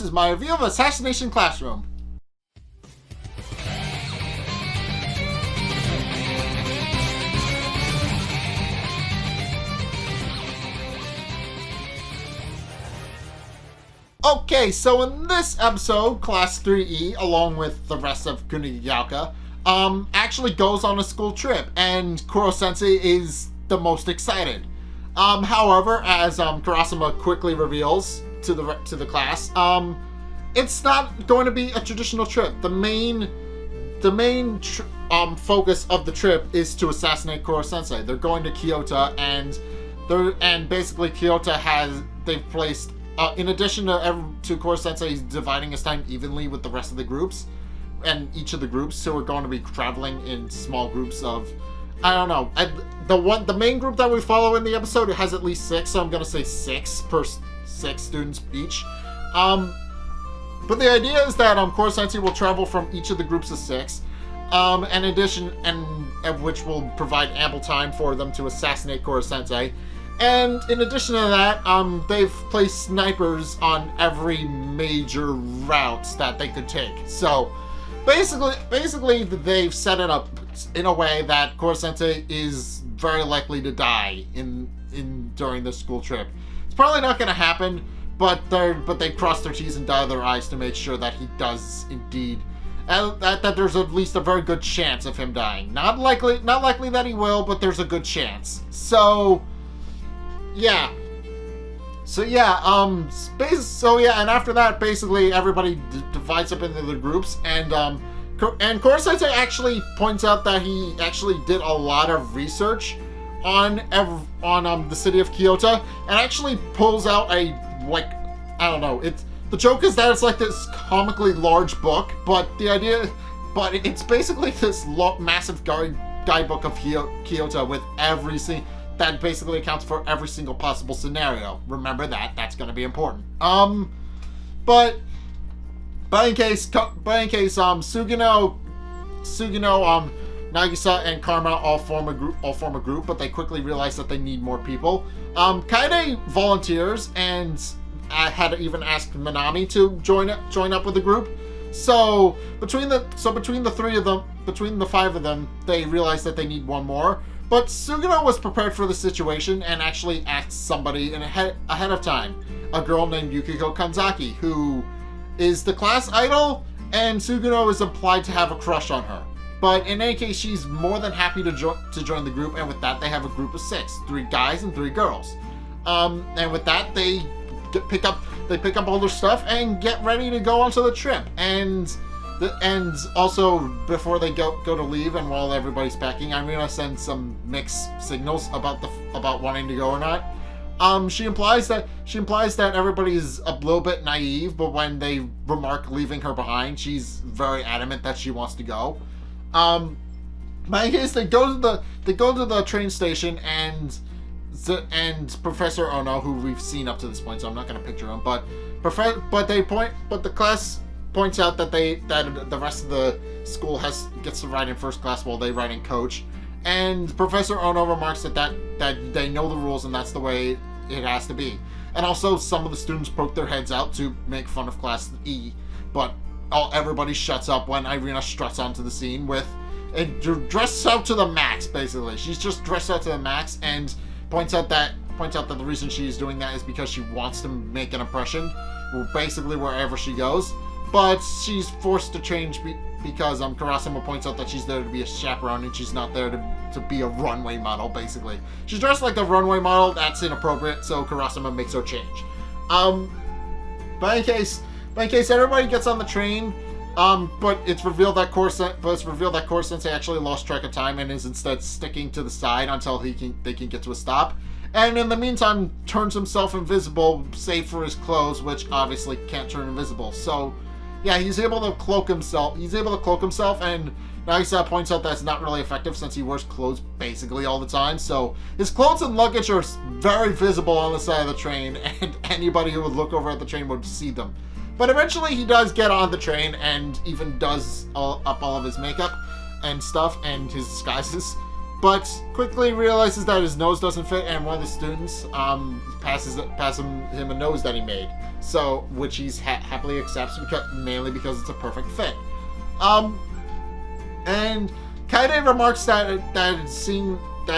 is my review of Assassination Classroom. Okay, so in this episode, Class 3E, along with the rest of Kunigayaka, actually goes on a school trip, and Korosensei is the most excited. However, as Karasuma quickly reveals to the class, it's not going to be a traditional trip. The main focus of the trip is to assassinate Korosensei. They're going to Kyoto, and basically Kyoto they've placed. In addition to Korosensei, he's dividing his time evenly with the rest of the groups, and each of the groups, so we're going to be traveling in small groups of, I don't know, the main group that we follow in the episode has at least 6, so I'm going to say 6 students each. But the idea is that Korosensei will travel from each of the groups of 6, in addition, which will provide ample time for them to assassinate Korosensei. And in addition to that, they've placed snipers on every major route that they could take. So, basically, they've set it up in a way that Korosensei is very likely to die during the school trip. It's probably not going to happen, but they cross their T's and dot their I's to make sure that he does indeed, that there's at least a very good chance of him dying. Not likely that he will, but there's a good chance. So. Yeah. And after that, basically everybody divides up into the groups, and Korosensei actually points out that he actually did a lot of research on the city of Kyoto, and actually pulls out the joke is that it's like this comically large book, but it's basically this massive guidebook of Kyoto with that basically accounts for every single possible scenario. Remember that's going to be important. But in case Sugino, Nagisa, and Karma all form a group, but they quickly realize that they need more people. Kaede volunteers and had even asked Minami to join up with the group. So between the 5 of them, they realize that they need one more. But Sugino was prepared for the situation and actually asked somebody ahead of time, a girl named Yukiko Kanzaki, who is the class idol, and Sugino is implied to have a crush on her. But in any case, she's more than happy to join the group, and with that, they have a group of 6, 3 guys and 3 girls. And with that, they pick up all their stuff and get ready to go onto the trip. And also, before they go to leave, and while everybody's packing, I'm gonna send some mixed signals about wanting to go or not. She implies that everybody's a little bit naive, but when they remark leaving her behind, she's very adamant that she wants to go. In my case, they go to the train station, and Professor Ono, who we've seen up to this point, so I'm not gonna picture him, but the class points out that the rest of the school gets to ride in first class while they ride in coach, and Professor Ono remarks that they know the rules and that's the way it has to be. And also, some of the students poke their heads out to make fun of Class E, but everybody shuts up when Irina struts onto the scene dressed out to the max. Basically, she's just dressed out to the max, and points out that the reason she's doing that is because she wants to make an impression, basically wherever she goes. But she's forced to change because Karasuma points out that she's there to be a chaperone and she's not there to be a runway model, basically. She's dressed like a runway model, that's inappropriate, so Karasuma makes her change. But in case everybody gets on the train, but it's revealed that Korosensei actually lost track of time and is instead sticking to the side until they can get to a stop. And in the meantime, turns himself invisible, save for his clothes, which obviously can't turn invisible. So, yeah, he's able to cloak himself, and Nagisa points out that's not really effective since he wears clothes basically all the time. So his clothes and luggage are very visible on the side of the train, and anybody who would look over at the train would see them. But eventually he does get on the train and even does up all of his makeup and stuff and his disguises. but quickly realizes that his nose doesn't fit, and one of the students passes him a nose that he made. So, which he's happily accepts mainly because it's a perfect fit. And Kaede remarks that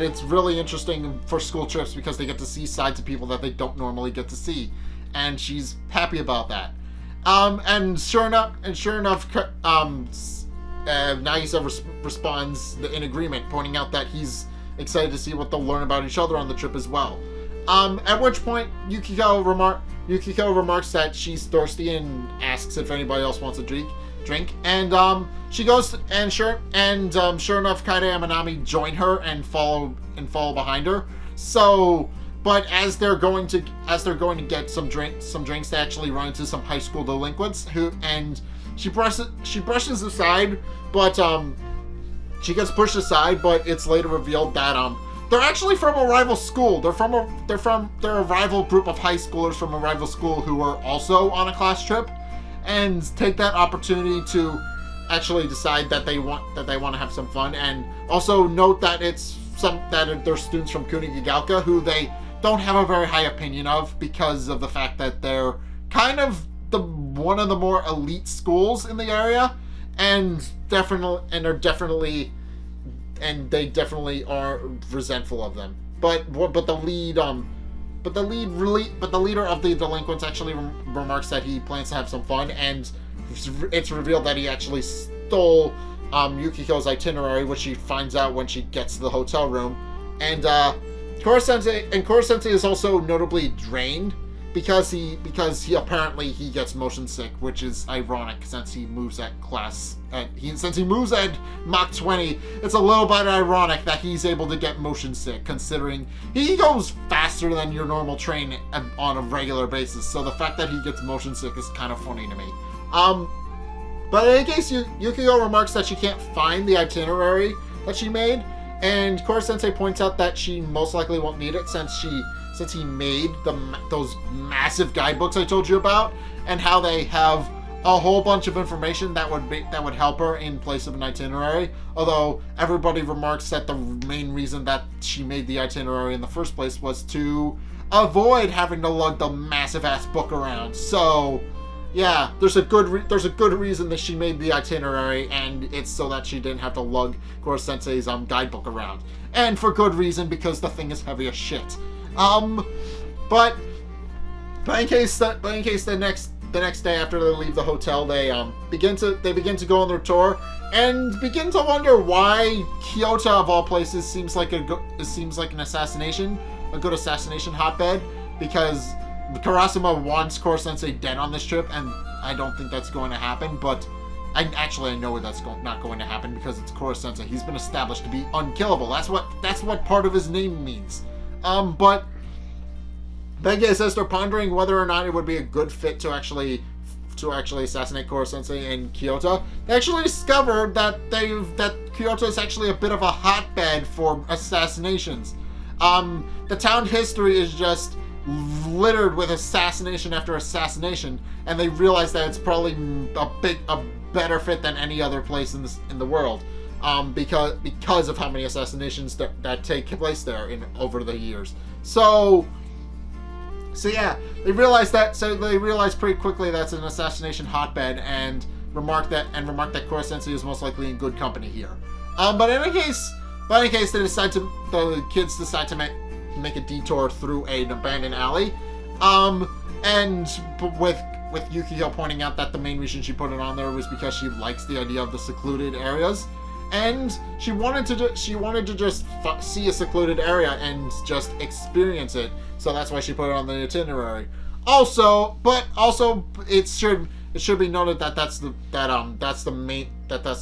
it's really interesting for school trips because they get to see sides of people that they don't normally get to see, and she's happy about that. And sure enough, Nagisa responds in agreement, pointing out that he's excited to see what they'll learn about each other on the trip as well. At which point, Yukiko remarks that she's thirsty and asks if anybody else wants a drink. And she goes sure enough, Kaede and Minami join her and follow behind her. So, but as they're going to get some drinks, they actually run into some high school delinquents and she brushes aside, but she gets pushed aside. But it's later revealed that they're actually from a rival school. They're a rival group of high schoolers from a rival school who are also on a class trip, and take that opportunity to actually decide that they want to have some fun. And also note that they're students from Kunigagaoka who they don't have a very high opinion of because of the fact that they're kind of one of the more elite schools in the area, and they definitely are resentful of them. But the leader of the delinquents actually remarks that he plans to have some fun, and it's revealed that he actually stole Yukiko's itinerary, which she finds out when she gets to the hotel room. And Korosensei is also notably drained because he apparently gets motion sick, which is ironic since he moves at Mach 20. It's a little bit ironic that he's able to get motion sick, considering he goes faster than your normal train on a regular basis. So the fact that he gets motion sick is kind of funny to me. But in any case, Yukiko remarks that she can't find the itinerary that she made, and Korosensei points out that she most likely won't need it since he made those massive guidebooks I told you about, and how they have a whole bunch of information that would help her in place of an itinerary. Although everybody remarks that the main reason that she made the itinerary in the first place was to avoid having to lug the massive ass book around. So yeah, there's a good reason that she made the itinerary, and it's so that she didn't have to lug Korosensei's guidebook around, and for good reason, because the thing is heavy as shit. But in case the next day after they leave the hotel, they begin to go on their tour and begin to wonder why Kyoto of all places seems like an assassination, a good assassination hotbed, because Karasuma wants Korosensei dead on this trip, and I don't think that's going to happen. But I know that's not going to happen because it's Korosensei. He's been established to be unkillable. That's what part of his name means. But Benge says they're pondering whether or not it would be a good fit to actually assassinate Korosensei in Kyoto. They actually discovered that Kyoto is actually a bit of a hotbed for assassinations. The town history is just littered with assassination after assassination, and they realize that it's probably a better fit than any other place in the world. Because of how many assassinations that take place there over the years. So yeah, they realize pretty quickly that's an assassination hotbed, and remark that Korosensei is most likely in good company here. But in any case, the kids decide to make a detour through an abandoned alley, and with Yukiko pointing out that the main reason she put it on there was because she likes the idea of the secluded areas. And she wanted to just see a secluded area and just experience it. So that's why she put it on the itinerary. Also, it should be noted that that's the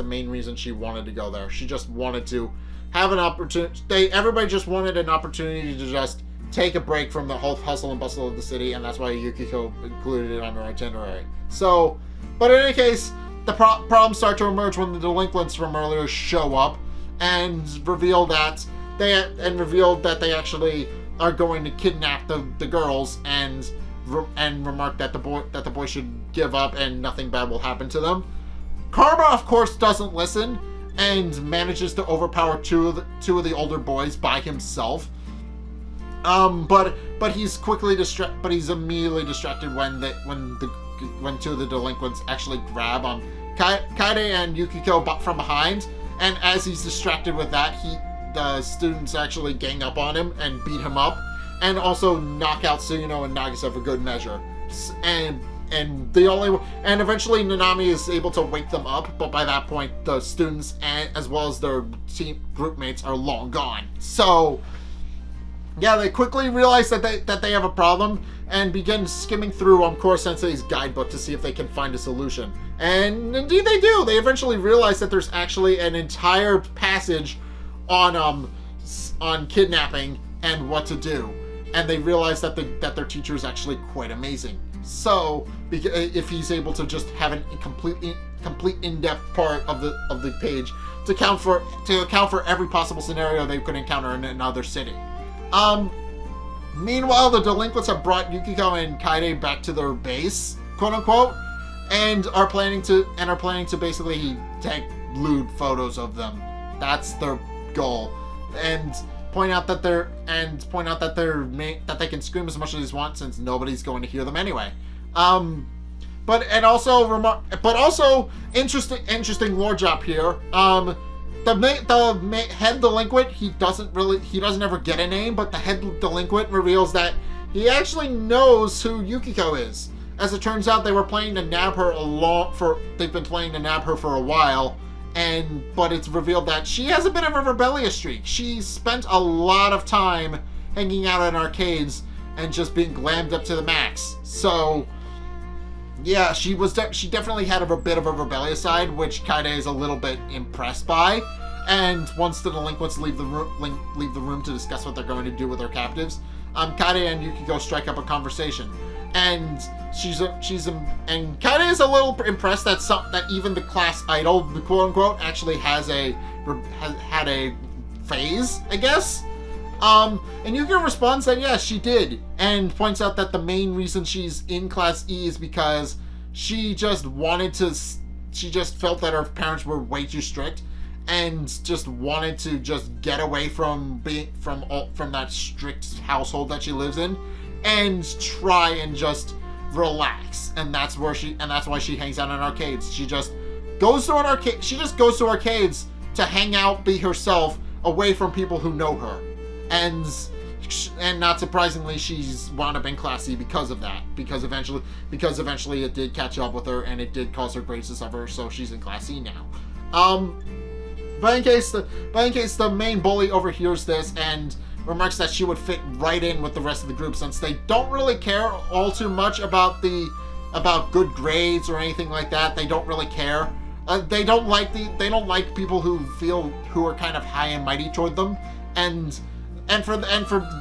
main reason she wanted to go there. She just wanted to have an opportunity. Everybody just wanted an opportunity to just take a break from the whole hustle and bustle of the city, and that's why Yukiko included it on her itinerary. So, but in any case, the problems start to emerge when the delinquents from earlier show up and reveal that they actually are going to kidnap the girls and remark that the boy should give up and nothing bad will happen to them. Karma, of course, doesn't listen, and manages to overpower two of the older boys by himself. But he's immediately distracted when two of the delinquents actually grab Kaede and Yukiko from behind, and as he's distracted with that, the students actually gang up on him and beat him up, and also knock out Sugino and Nagisa for good measure. And eventually Nanami is able to wake them up, but by that point the students as well as their team group mates are long gone. So yeah, they quickly realize that they have a problem and begin skimming through Korosensei's guidebook to see if they can find a solution. And indeed they do. They eventually realize that there's actually an entire passage on kidnapping and what to do. And they realize that their teacher is actually quite amazing. So if he's able to just have a complete in-depth part of the page to account for every possible scenario they could encounter in another city. Meanwhile, the delinquents have brought Yukiko and Kaede back to their base, quote unquote, and are planning to basically take lewd photos of them. That's their goal, and point out that they can scream as much as they want since nobody's going to hear them anyway. But also interesting lore drop here. The head delinquent, he doesn't ever get a name, but the head delinquent reveals that he actually knows who Yukiko is. As it turns out, they've been planning to nab her for a while, but it's revealed that she has a bit of a rebellious streak. She spent a lot of time hanging out in arcades and just being glammed up to the max. So yeah, she definitely had a bit of a rebellious side, which Kaede is a little bit impressed by. And once the delinquents leave the room to discuss what they're going to do with their captives, Kaede and Yukiko strike up a conversation, and Kaede is a little impressed that even the class idol, the quote unquote, actually had a phase, I guess. And Yukiko responds that yes, she did, and points out that the main reason she's in Class E is because she just felt that her parents were way too strict, and just wanted to just get away from that strict household that she lives in, and try and just relax. And that's why she hangs out in arcades. She just goes to arcades to hang out, be herself, away from people who know her. And not surprisingly, she's wound up in Class C because of that. Because eventually it did catch up with her, and it did cause her grades to suffer, so she's in Class C now. But in case the main bully overhears this and remarks that she would fit right in with the rest of the group, since they don't really care all too much about good grades or anything like that. They don't really care. They don't like people who are kind of high and mighty toward them, and for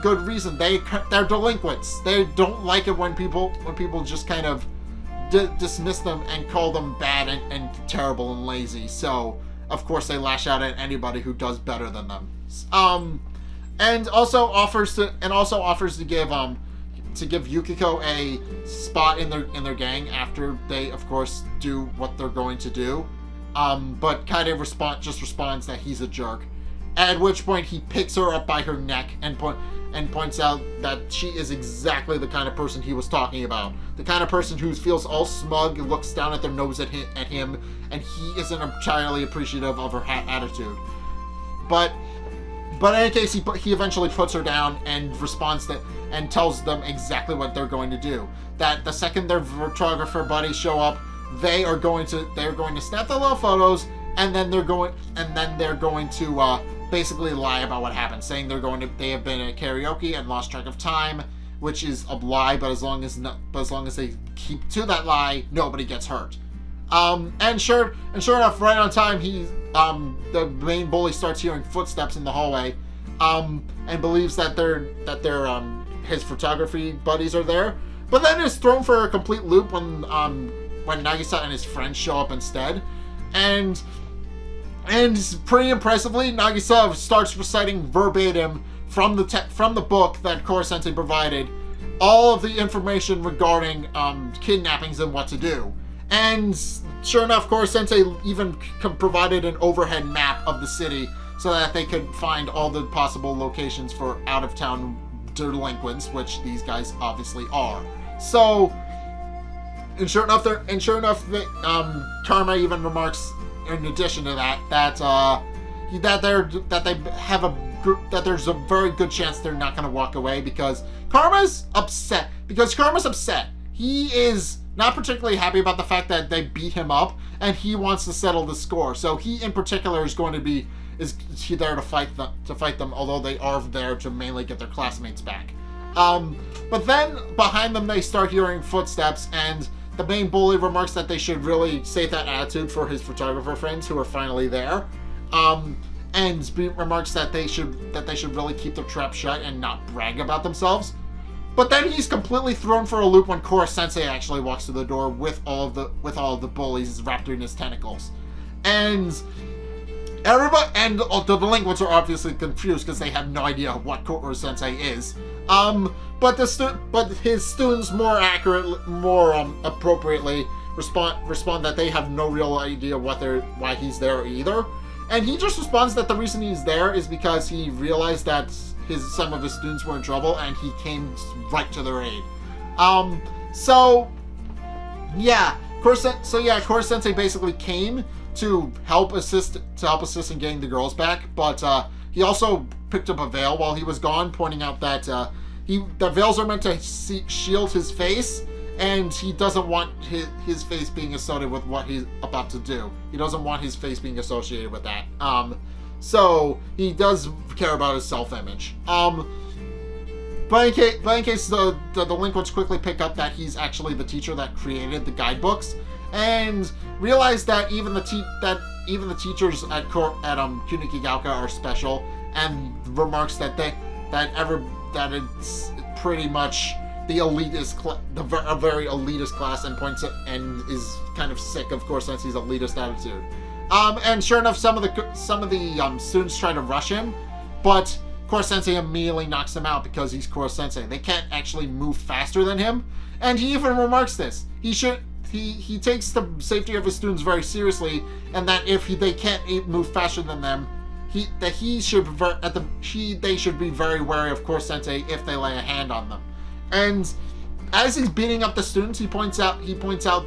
good reason. They're delinquents. They don't like it when people just kind of dismiss them and call them bad and terrible and lazy. So of course they lash out at anybody who does better than them. And also offers to give Yukiko a spot in their gang after they of course do what they're going to do. But Kaede responds that he's a jerk. At which point he picks her up by her neck and points out that she is exactly the kind of person he was talking about. The kind of person who feels all smug, looks down at their nose at him, and he isn't entirely appreciative of her attitude. But in any case, he eventually puts her down and and tells them exactly what they're going to do. That the second their photographer buddies show up, they're going to snap their little photos, and then they're going to basically lie about what happened, saying they have been at karaoke and lost track of time, which is a lie, but as long as they keep to that lie, nobody gets hurt. And sure enough, right on time, the main bully starts hearing footsteps in the hallway, and believes that his photography buddies are there, but then is thrown for a complete loop when Nagisa and his friends show up instead, and pretty impressively, Nagisa starts reciting verbatim from the book that Korosensei provided all of the information regarding kidnappings and what to do. And sure enough, Korosensei even provided an overhead map of the city so that they could find all the possible locations for out-of-town delinquents, which these guys obviously are. So, and sure enough, Karma even remarks, in addition to that, that there's a very good chance they're not going to walk away because Karma's upset. He is not particularly happy about the fact that they beat him up, and he wants to settle the score. So he, in particular, is there to fight them, although they are there to mainly get their classmates back. But then behind them, they start hearing footsteps, and the main bully remarks that they should really save that attitude for his photographer friends who are finally there. And remarks that they should really keep their trap shut and not brag about themselves. But then he's completely thrown for a loop when Korosensei actually walks through the door with all of the bullies wrapped in his tentacles, and everybody and the delinquents are obviously confused because they have no idea what Korosensei is. But his students more appropriately respond that they have no real idea why he's there either. And he just responds that the reason he's there is because he realized that some of his students were in trouble, and he came right to their aid. Korosensei basically came to help assist in getting the girls back, but he also picked up a veil while he was gone, pointing out that the veils are meant to shield his face, and he doesn't want his face being associated with what he's about to do. He doesn't want his face being associated with that. So he does care about his self-image. But in case the delinquents quickly pick up that he's actually the teacher that created the guidebooks, and realize that even the teachers at Kunikigaoka are special, and remarks that it's pretty much the elitist, a very elitist class, and is kind of sick of Korosensei's elitist attitude. And sure enough, some of the students try to rush him, but Korosensei immediately knocks them out because he's Korosensei. They can't actually move faster than him, and he even remarks this. He takes the safety of his students very seriously, and that if they can't move faster than them, they should be very wary of Korosensei if they lay a hand on them. And as he's beating up the students, he points out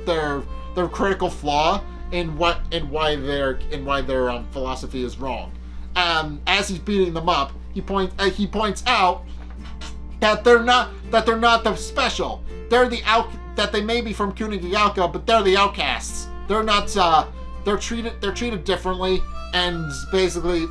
their critical flaw in why their philosophy is wrong. As he's beating them up, he points out that they're not the special. That they may be from Kunigigaoka, but they're the outcasts. They're not. They're treated differently, and basically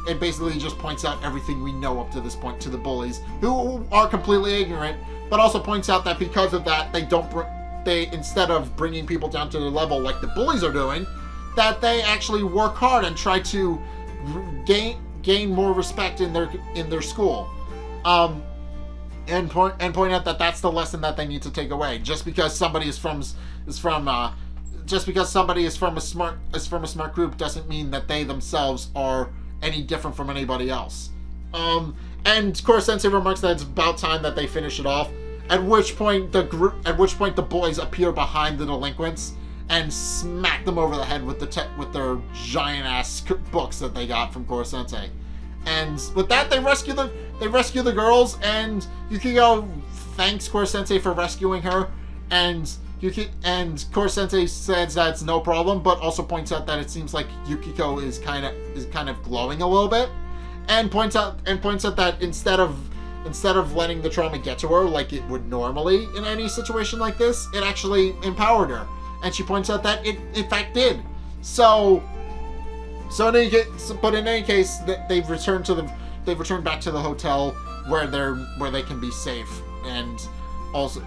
just points out everything we know up to this point to the bullies, who are completely ignorant. But also points out that because of that, they instead of bringing people down to their level like the bullies are doing, that they actually work hard and try to gain more respect in their school, and point out that that's the lesson that they need to take away. Just because somebody is from a smart group doesn't mean that they themselves are any different from anybody else. And Korosensei remarks that it's about time that they finish it off. At which point the boys appear behind the delinquents and smack them over the head with their giant ass books that they got from Korosensei. And with that, they rescue the girls, and Yukiko thanks Korosensei for rescuing her, and Korosensei says that it's no problem, but also points out that it seems like Yukiko is kind of glowing a little bit, and points out that instead of letting the trauma get to her like it would normally in any situation like this, it actually empowered her. And she points out that it in fact did. In any case, they've returned back to the hotel where they can be safe, and also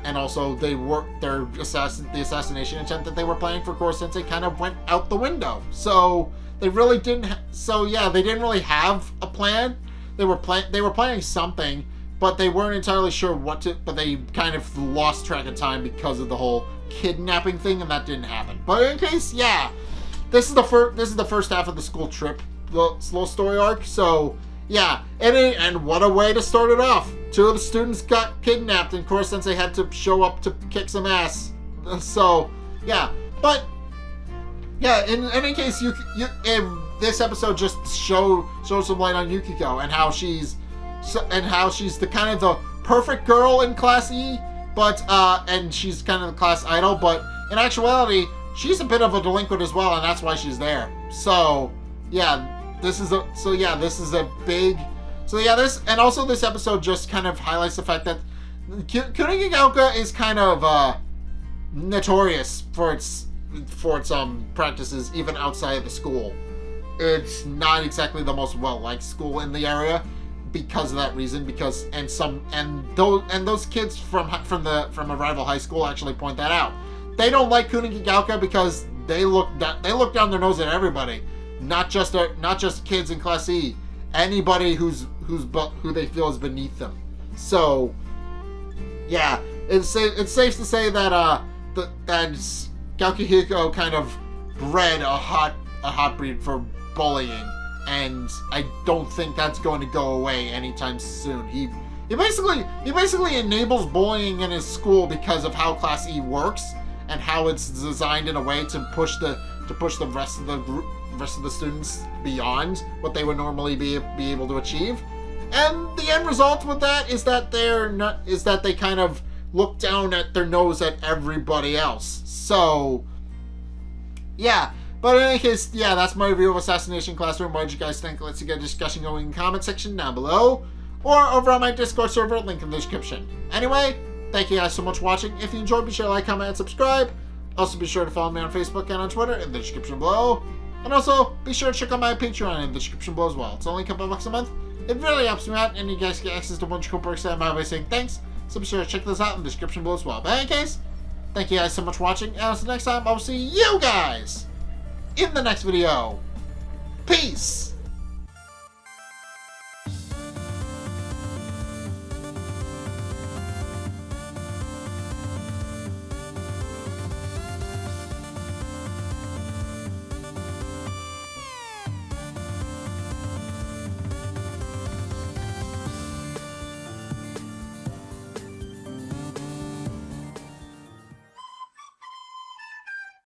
the assassination attempt that they were planning for Korosensei kind of went out the window. So they really didn't. They didn't really have a plan. They were planning something, but they weren't entirely sure what to. But they kind of lost track of time because of the whole kidnapping thing, and that didn't happen. But in case, this is the first half of the school trip, the slow story arc. So and what a way to start it off. 2 of the students got kidnapped, and Korosensei had to show up to kick some ass. So but Yeah, in any case, this episode just shows some light on Yukiko and how she's the kind of the perfect girl in Class E, but and she's kind of the class idol, but in actuality, she's a bit of a delinquent as well, and that's why she's there. So yeah, this is a big. So yeah, this episode just kind of highlights the fact that Kunigagaoka is kind of notorious for its practices even outside of the school. It's not exactly the most well-liked school in the area because of that reason. Those kids from a rival high school actually point that out. They don't like Kunigagaoka because they look down their nose at everybody, not just kids in Class E. Anybody who they feel is beneath them. So yeah, it's safe to say that that Gaokihiko kind of bred a hot breed for bullying, and I don't think that's going to go away anytime soon. He basically enables bullying in his school because of how Class E works and how it's designed in a way to push the rest of the students beyond what they would normally be able to achieve. And the end result with that is that they kind of look down at their nose at everybody else. So yeah, but in any case, yeah, that's my review of Assassination Classroom. What did you guys think? Let's get a discussion going in the comment section down below, or over on my Discord server, link in the description. Anyway, thank you guys so much for watching. If you enjoyed, be sure to like, comment, and subscribe. Also, be sure to follow me on Facebook and on Twitter in the description below. And also, be sure to check out my Patreon in the description below as well. It's only a couple of bucks a month. It really helps me out, and you guys get access to a bunch of cool perks that I'm always saying thanks. So be sure to check those out in the description below as well. But in any case, thank you guys so much for watching, and until next time, I'll see you guys in the next video. Peace!